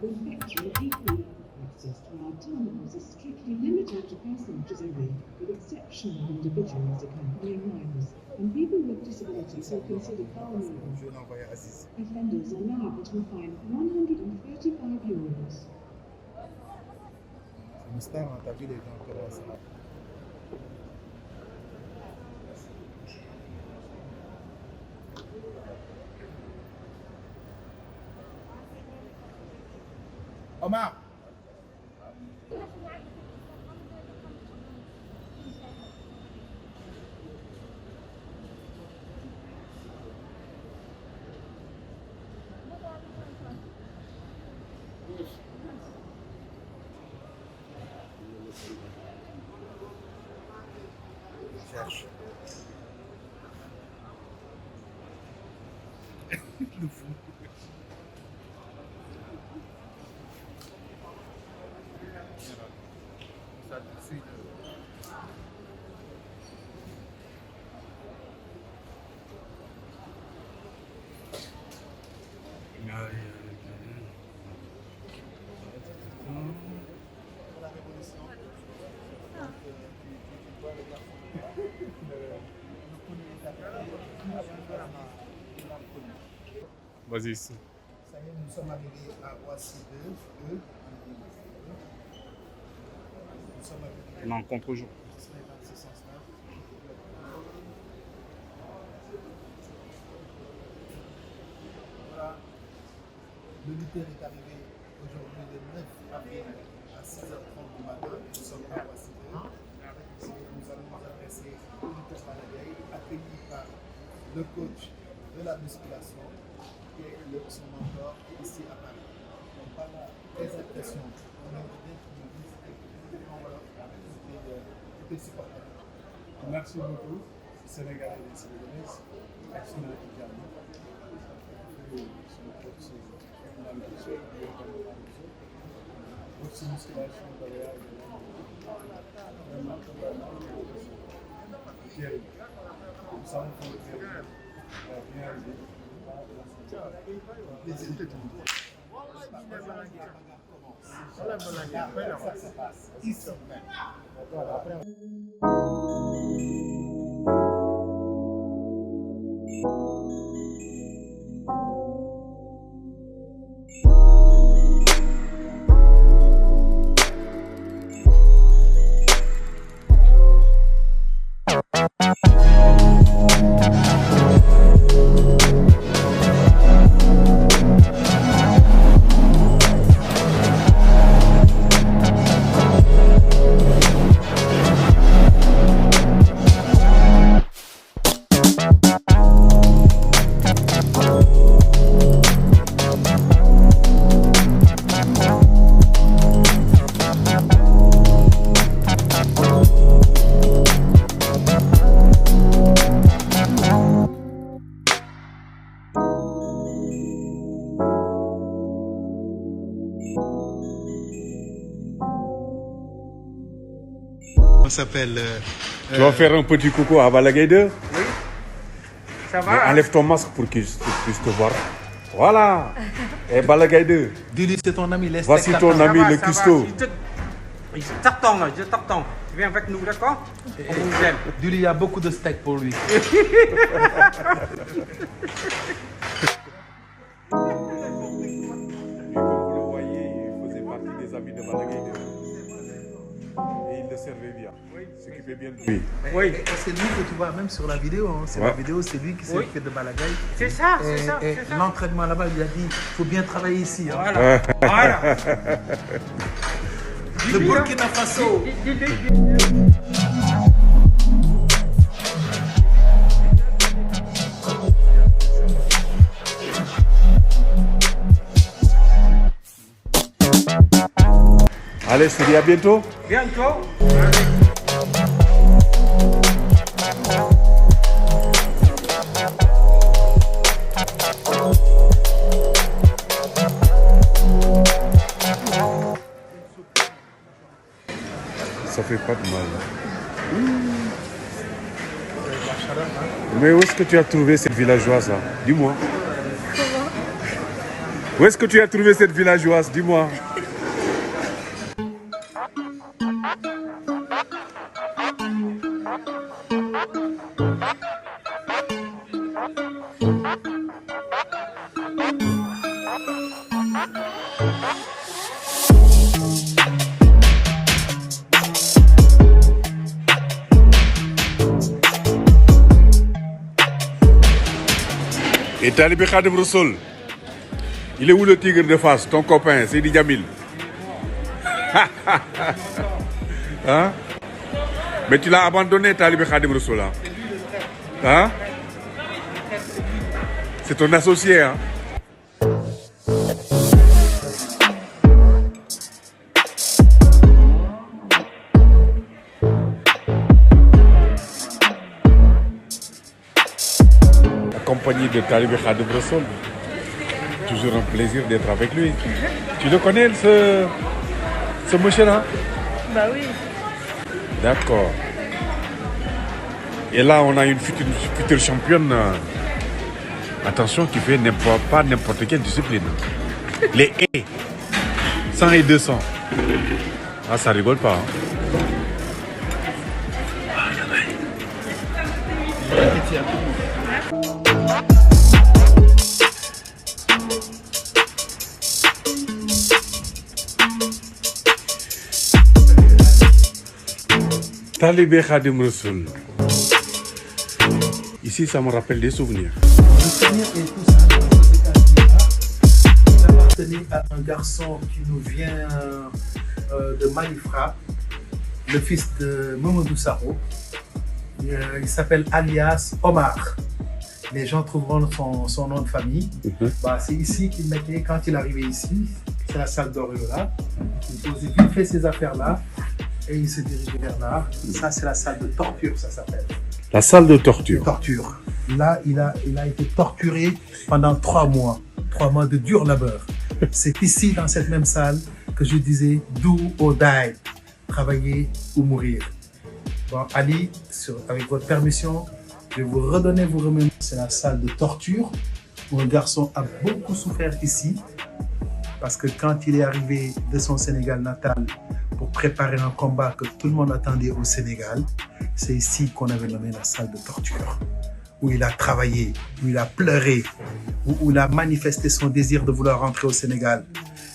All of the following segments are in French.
with factory people. Access to our terminals is strictly limited to passengers only, with exceptional individuals accompanying minors and people with disabilities who are considered vulnerable. Offenders are liable to a fine of €135. C'est mystère, on t'a vu les gens commencent à... Omar! Cherche. Le fou. Ça tout de suite. La révolution. Vas-y ici. Ça y est, nous sommes arrivés à Roissy 2. Nous sommes arrivés Non, contre-jour. dans ce sens-là. Voilà. Le lutteur est arrivé aujourd'hui le 9 avril à 6h30 du matin. Nous sommes à Roissy 2. Nous allons nous adresser au lutteur Balagaï, accueilli par le coach de la musculation et son mentor ici à Paris. On parle à très impression. On a une des supporters. Merci beaucoup, Sénégalais et Sénégalaises. Merci de notre garde. Aussi musculation derrière. Thierry, nous savons que Thierry va bien arriver. Plaisir de tout. Ça se passe ici même. Voilà, après On s'appelle. Tu vas faire un petit coucou à Balla Gaye 2? Oui. Ça va? Mais enlève ton masque pour qu'il puisse te voir. Voilà. Et Balla Gaye 2. Dis-lui, c'est ton ami, laisse Voici ton Ça ami va, le ça va. cuistot. Je t'attends là, je t'attends. Tu viens avec nous, d'accord? On vous aime. Dis-lui, il y a beaucoup de steak pour lui. Comme vous le voyez, il faisait partie des amis de Balla Gaye 2. Et il le servait bien. Il s'occupait bien de lui. Oui. Et c'est lui que tu vois même sur la vidéo. Hein. C'est Ouais. la vidéo, c'est lui qui s'est Oui. occupé de Balla Gaye. C'est ça, c'est Et, ça, et c'est ça. l'entraînement là-bas, il lui a dit, il faut bien travailler ici. Hein. Voilà, voilà. Le Burkina Faso. Allez, je te dis à bientôt. Bientôt. Ça fait pas de mal. Mais où est-ce que tu as trouvé cette villageoise là? Dis-moi. Où est-ce que tu as trouvé cette villageoise? Dis-moi. Et Talibé Khadim Rassoul, il est où le tigre de face, ton copain, Sidi Djamil? Hein? Mais tu l'as abandonné, Talibé Khadim Rassoul. Hein? C'est ton associé, hein? Accompagné de Talibé Khadim Rassoul. Toujours un plaisir d'être avec lui. Tu le connais, ce monsieur-là? Bah oui. D'accord. Et là, on a une future championne. Attention, qui fait pas n'importe quelle discipline. Les haies. 100 et 200. Ah, ça rigole pas. Hein. Talibé Khadim Rassoul. Ici, ça me rappelle des souvenirs. Le souvenir est tout simple. Il appartenait à un garçon qui nous vient de Malifra, le fils de Mamadou Saro. Il s'appelle alias Omar. Les gens trouveront son nom de famille. Bah, c'est ici qu'il mettait, quand il arrivait ici, c'est la salle d'Oriola. Il posait vite fait ses affaires là et il se dirigeait vers là. Ça, c'est la salle de torture, ça s'appelle. La salle de torture. Torture. Là, il a été torturé pendant 3 mois. 3 mois de dur labeur. C'est ici, dans cette même salle, que je disais do or die. Travailler ou mourir. Bon, Ali, avec votre permission, je vais vous redonner vos remémorations. C'est la salle de torture où un garçon a beaucoup souffert ici. Parce que quand il est arrivé de son Sénégal natal pour préparer un combat que tout le monde attendait au Sénégal, c'est ici qu'on avait nommé la salle de torture. Où il a travaillé, où il a pleuré, où il a manifesté son désir de vouloir rentrer au Sénégal.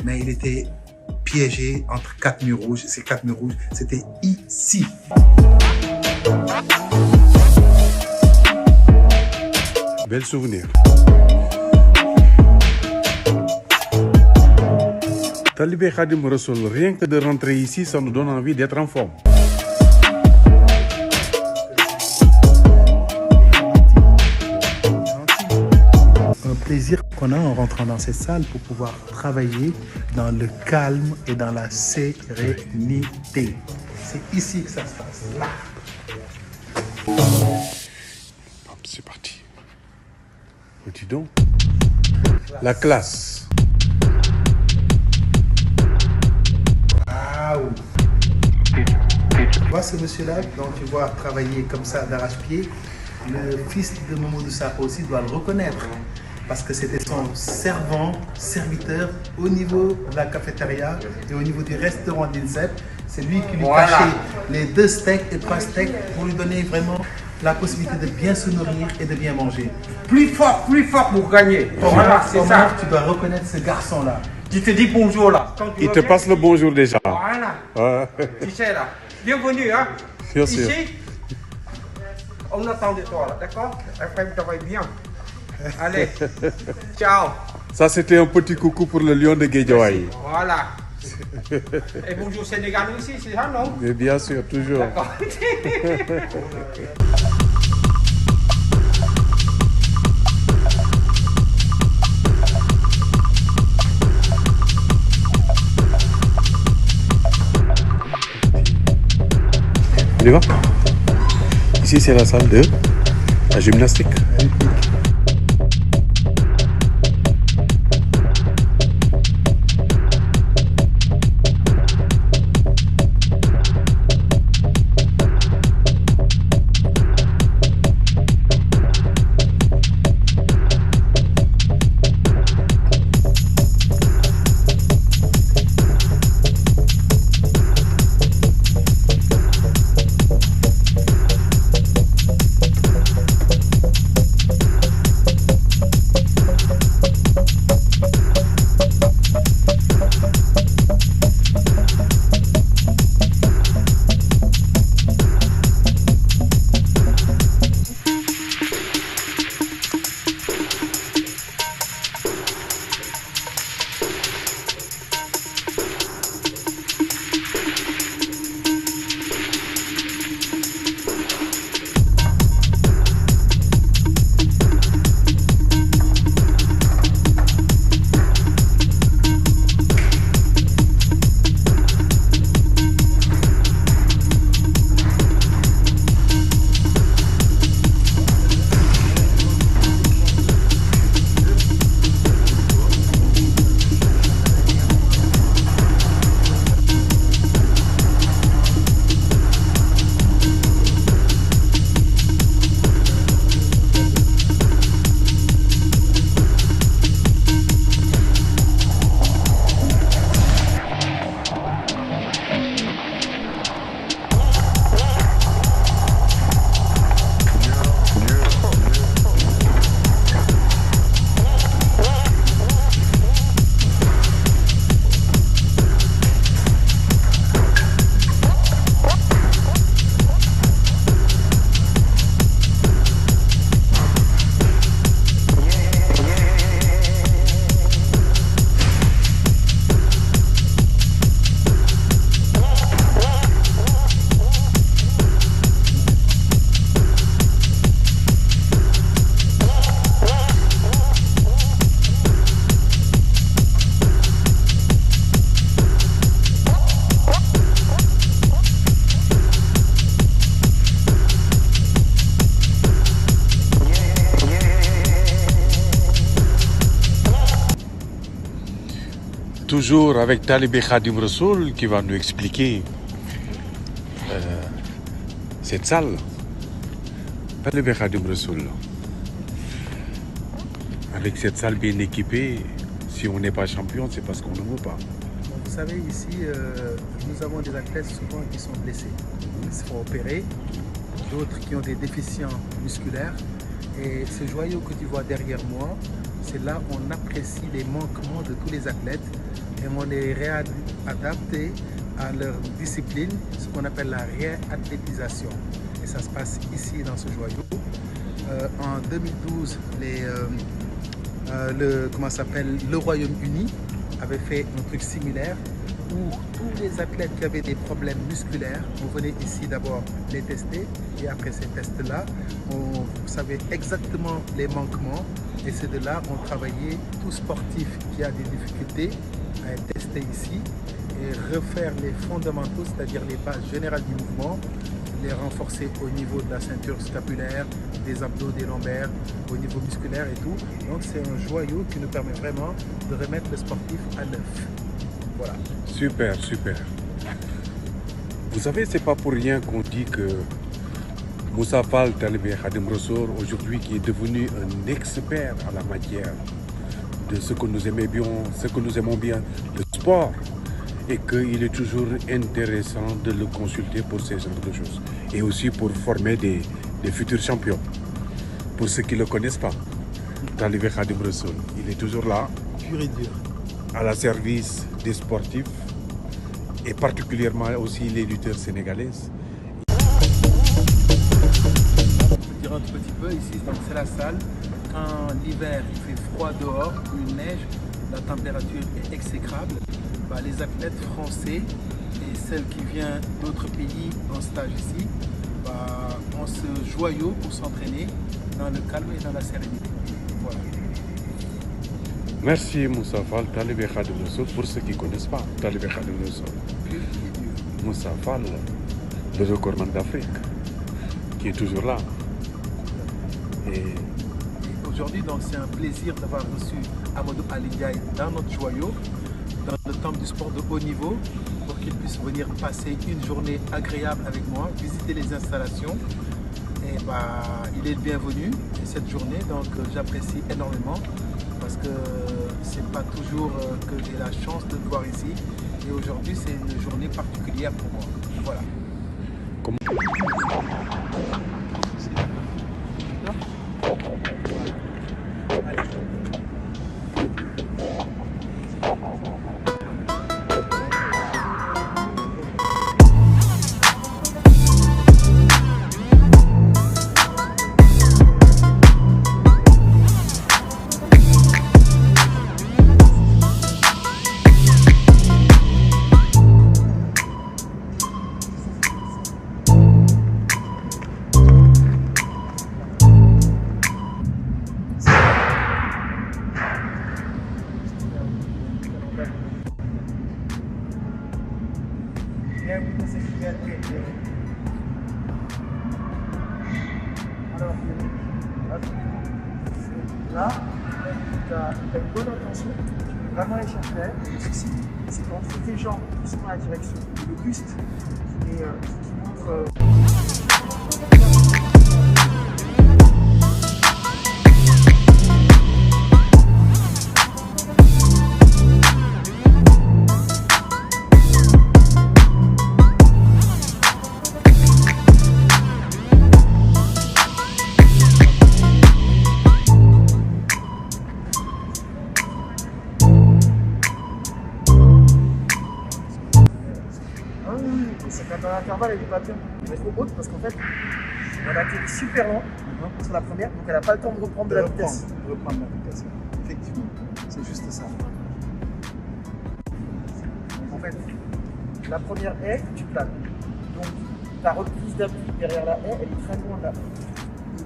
Mais il était piégé entre 4 murs rouges. Ces 4 murs rouges, c'était ici. Bel souvenir. Talibé Khadim Rassoul, rien que de rentrer ici, ça nous donne envie d'être en forme. Un plaisir qu'on a en rentrant dans ces salles pour pouvoir travailler dans le calme et dans la sérénité. C'est ici que ça se passe, là. C'est parti. Dis donc. La classe. Waouh! Tu vois ce monsieur-là, dont tu vois travailler comme ça d'arrache-pied, le fils de Mamadou Sakho aussi doit le reconnaître. Parce que c'était son serviteur au niveau de la cafétéria et au niveau du restaurant d'INSEP. C'est lui qui lui cachait les 2 steaks et 3 steaks pour lui donner vraiment la possibilité de bien se nourrir et de bien manger. Plus fort pour gagner. Voilà, c'est ça. Tu dois reconnaître ce garçon-là. Tu te dis bonjour là. Quand tu Il te reviens, passe le bonjour déjà. Voilà. Ouais. Tu sais là. Bienvenue, hein. Bien sûr. Ici, on attend de toi là, d'accord? Après, tu travailles bien. Allez, ciao. Ça, c'était un petit coucou pour le lion de Guédiawaye. Voilà. Et bonjour Sénégal aussi, c'est ça, non? Mais bien sûr, toujours. D'accord. On y va? Ici, c'est la salle de la gymnastique. toujours avec Talibé Khadim Rassoul qui va nous expliquer cette salle. Talibé Khadim Rassoul. Avec cette salle bien équipée, si on n'est pas champion, c'est parce qu'on ne veut pas. Vous savez, ici, nous avons des athlètes souvent qui sont blessés. Ils se font opérer, d'autres qui ont des déficients musculaires. Et ce joyau que tu vois derrière moi, c'est là où on apprécie les manquements de tous les athlètes et on les réadapte à leur discipline, ce qu'on appelle la réathlétisation. Et ça se passe ici dans ce joyau. En 2012, le Royaume-Uni avait fait un truc similaire où tous les athlètes qui avaient des problèmes musculaires, on venait ici d'abord les tester et après ces tests-là, on savait exactement les manquements et c'est de là qu'on travaillait tout sportif qui a des difficultés à être testé ici et refaire les fondamentaux, c'est-à-dire les bases générales du mouvement, les renforcer au niveau de la ceinture scapulaire, des abdos, des lombaires, au niveau musculaire et tout. Donc c'est un joyau qui nous permet vraiment de remettre le sportif à neuf. Voilà. Super, super. Vous savez, c'est pas pour rien qu'on dit que Moussa Fall Talibé Khadim Rassoul, aujourd'hui, qui est devenu un expert en la matière de ce que nous aimons bien, le sport, et qu'il est toujours intéressant de le consulter pour ces genres de choses. Et aussi pour former des futurs champions. Pour ceux qui ne le connaissent pas, Talibé Khadim Rassoul, il est toujours là, Pur et dur. à la service des sportifs et particulièrement aussi les lutteurs sénégalaises. Je dirais un tout petit peu ici, donc c'est la salle. Quand l'hiver il fait froid dehors, il neige, la température est exécrable. Bah, les athlètes français et celles qui viennent d'autres pays en stage ici, bah, ont ce joyau pour s'entraîner dans le calme et dans la sérénité. Voilà. Merci Moussa Fall, Talibé Khadim Rassoul, pour ceux qui ne connaissent pas Talibé Khadim Rassoul. Pur et dur. Moussa Fall, le recordman d'Afrique, qui est toujours là. Et Aujourd'hui, donc, c'est un plaisir d'avoir reçu Amadou Ali Ndiaye dans notre joyau, dans le temple du sport de haut niveau, pour qu'il puisse venir passer une journée agréable avec moi, visiter les installations. Et bah, il est le bienvenu cette journée, donc j'apprécie énormément parce que c'est pas toujours que j'ai la chance de le voir ici. Et aujourd'hui, c'est une journée particulière pour moi. Voilà. Alors, là, tu as une bonne intention, vraiment aller chercher. Le souci, c'est qu'entre tes jambes qui sont dans la direction, le buste qui montre. C'est quand l'intervalle elle est pas bien. Elle est trop haute parce qu'en fait, elle a atterri super lent sur la première, donc elle n'a pas le temps de reprendre de la vitesse. Reprendre la vitesse, effectivement. C'est juste ça. En fait, la première haie, tu planes. Donc ta reprise d'appui derrière la haie, elle est très loin là.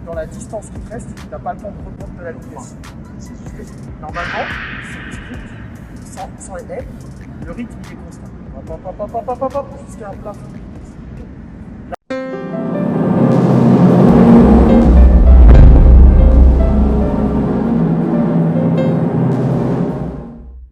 Dans la distance qui te reste, tu n'as pas le temps de reprendre de la vitesse. Normalement, c'est strict, sans les haies, le rythme il est constant. Hop, jusqu'à un plafond.